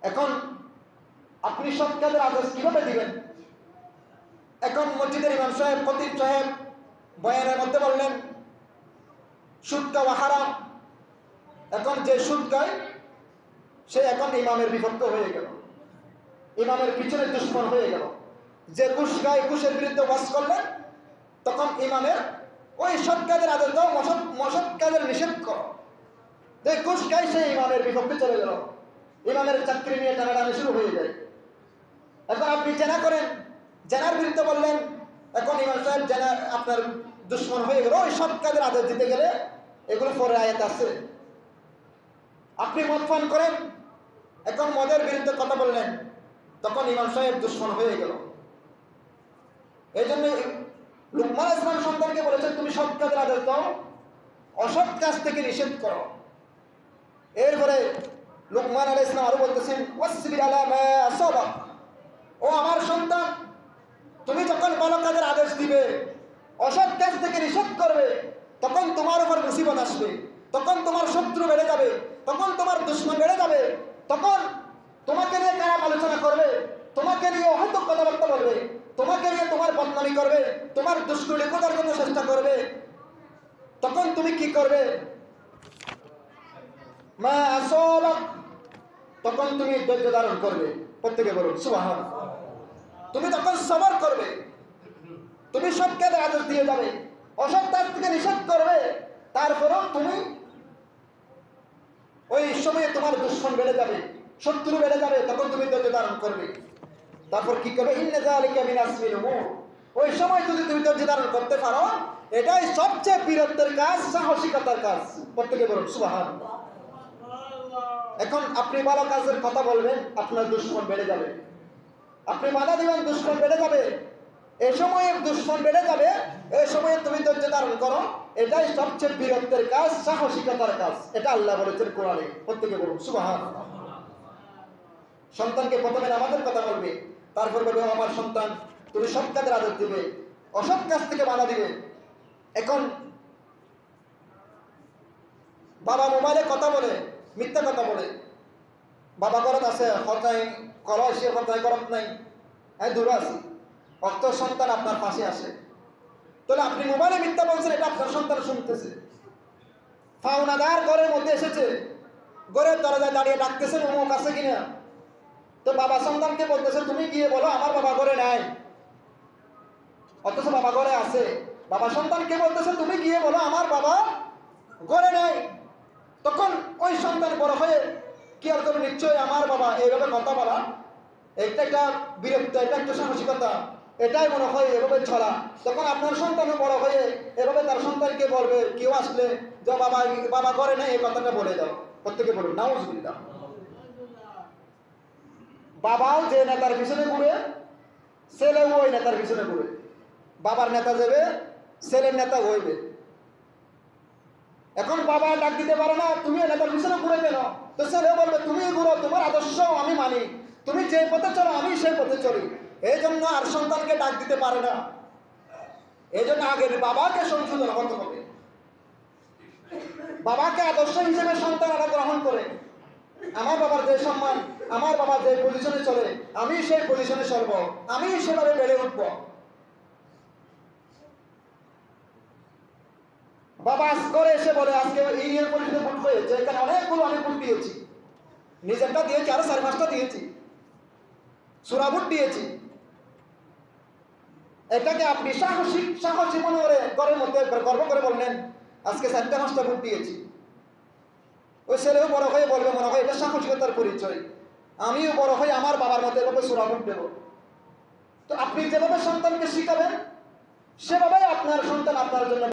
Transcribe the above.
এখন আপনি সৎ কাজের আদেশ কিভাবে দিবেন? এখন মসজিদের ইমাম সাহেব, খতিব সাহেব বয়ানের মধ্যে বললেন সুদ খাওয়া হারাম। এখন যে সুদ খায় সে এখন ইমামের বিপক্ষ হয়ে গেল, ইমামের পিছনে দুশ্মন হয়ে গেল। যে ঘুষ খায়, ঘুষের বিরুদ্ধে ওয়াজ করলেন, তখন ইমামের ওই সৎ কাজের আদেশ দাও, মসৎ কাজের নিষেধ করো। যে ঘুষ খায় সে ইমামের বিপক্ষে চলে গেল, ইমামের চাকরি নিয়ে টানাটানি শুরু হয়ে যায়। এখন আপনি জেনা করেন, জেনার বিরুদ্ধে বললেন, এখন ইমাম সাহেব জেনা আপনার দুশ্মন হয়ে গেল। ওই সৎ কাজের আদেশ দিতে গেলে এগুলো পরে আয়াত আছে। আপনি মদ পান করেন, এখন মদের বিরুদ্ধে কথা বললেন, তখন ইমাম সাহেব দুশ্মন হয়ে গেল। এই জন্য লুকমান আলাইহিস সালাম সন্তানকে বলেছেন তুমি সৎ কাজের আদেশ দাও, অসৎ কাজ থেকে নিষেধ করো। এরপরে লুকমান আলাইহিস সালাম আরো বলতেছেন ওয়াসবির আলা মা আসাবাক, ও আমার সন্তান, তুমি যখন ভালো কাজের আদেশ দিবে, অসৎ কাজ থেকে নিষেধ করবে, তখন তোমার উপর মুসিবত আসবে, তখন তোমার শত্রু বেড়ে যাবে, তখন তোমার দুশ্মন বেড়ে যাবে, তখন তোমাকে নিয়ে খারাপ আলোচনা করবে, তোমাকে নিয়ে অহেতুক কথাবার্তা বলবে, তোমাকে নিয়ে তোমার বদনামি করবে, তোমার দুষ্কৃতি করার জন্য চেষ্টা করবে। তখন তুমি কি করবে? মা আসাবাক, তখন তুমি ধৈর্য ধারণ করবে। প্রত্যেকে বলুন সুবহানাল্লাহ। তুমি তখন সবর করবে, তুমি সৎ কাজের আদেশ দিয়ে যাবে, অসৎ কাজ থেকে নিষেধ করবে। তারপরেও তুমি ওই সময়ে তোমার দুশ্মন বেড়ে যাবে, শত্রু বেড়ে যাবে, তখন তুমি ধৈর্য ধারণ করবে। তারপর কি করবে? ইন্না যালিকা মিন আসমিল উমুর, ওই সময় যদি তুমি ধৈর্য ধারণ করতে পারো, এটাই সবচেয়ে বীরত্বের কাজ, সাহসিকতার কাজ। প্রত্যেকে বলুন সুবহানাল্লাহ। এখন আপনি ভালো কাজের কথা বলবেন, আপনার দুশ্মন বেড়ে যাবে। আপনি বাধা দিবেন, দুশ্মন বেড়ে যাবে। এই সময়ে দুশ্মন বেড়ে যাবে, এই সময়ে তুমি ধৈর্য ধারণ করো, এটাই সবচেয়ে বীরত্বের কাজ, সাহসিকতার কাজ। এটা আল্লাহ বলেছেন কোরআনে। প্রত্যেকে বলুন সুবহানাল্লাহ। সন্তানকে প্রথমে নামাজের কথা বলবে, তারপর বলবে আমার সন্তান তুমি সৎ কাজের আদেশ দিবে, অসৎ কাজ থেকে বাধা দিবে। এখন বাবা মোবাইলে কথা বলে, মিথ্যা কথা বলে, বাবা করত আছে কথায় কর, সে কথায় করত নাই, আমি দূরে আছি, অর্থ সন্তান আপনার পাশে আসে। তাহলে আপনি মোবাইলে মিথ্যা বলছেন, এটা আপনার সন্তান শুনতেছে। ফাওনাদার ঘরের মধ্যে এসেছে, ঘরের দরজায় দাঁড়িয়ে ডাকতেছেন অমুক আছে কিনা। তো বাবা সন্তানকে বলতেছে তুমি গিয়ে বলো আমার বাবা ঘরে নাই, অথচ বাবা ঘরে আছে। বাবা সন্তানকে বলতেছে তুমি গিয়ে বলো আমার বাবা ঘরে নাই। তখন ওই সন্তান বড় হয়ে কি আর করবে? নিশ্চয়ই আমার বাবা এইভাবে কথা বলা, এটা একটা বিরক্ত, এটা একটা সাহসিকতা, এটাই মনে হয় এভাবে ছড়া। তখন আপনার সন্তানও বড় হয়ে এভাবে তার সন্তানকে বলবে, কেউ আসলে যে বাবা বাবা ঘরে নাই, এই কথাটা বলে দাও। প্রত্যেকে বলুন নাউজুবিল্লাহ। বাবাও যে নেতার পিছনে ঘুরে, ছেলেও ওই নেতার পিছনে ঘুরে। বাবার নেতা যাবে, ছেলের নেতা হইবে। এখন বাবা ডাক দিতে পারে না, তুমি নেতার পিছনে ঘুরে কেন? তো ছেলে বলবে তুমি ঘুরো, তোমার আদর্শ আমি মানি, তুমি যে পথে চলো আমি সেই পথে চলি। এই জন্য আর সন্তানকে ডাক দিতে পারে না। এই জন্য আগে বাবাকে সংশোধন করতে হবে। বাবাকে আদর্শ হিসেবে সন্তানরা গ্রহণ করে, আমার বাবার যে সম্মান, আমার বাবা যে পজিশনে চলে, আমি সেই পজিশনে চলবো, আমি সেভাবে বেড়ে উঠবো। বাবা আজ করে এসে বলে আজকে ইউনিয়ন পরিষদে ভোট হয়েছে, এখানে অনেকগুলো আমি ভোট দিয়েছি, নিজেরটা দিয়েছি, আরো 4-5টা দিয়েছি, সুরা ভোট দিয়েছি। এটাকে আপনি সাহসী মনে করে ঘরের মধ্যে গর্ব করে বললেন আজকে 4-5টা ভোট দিয়েছি। ওই ছেলেও বড় হয়ে বলবে মনে হয় এটা সাহসিকতার পরিচয়, আমিও বড় হয়ে আমার বাবার মতো এভাবে সুরা ভোট দেবো। তো আপনি যেভাবে সন্তানকে শিখাবেন, সেভাবেই আপনার সন্তান আপনার জন্য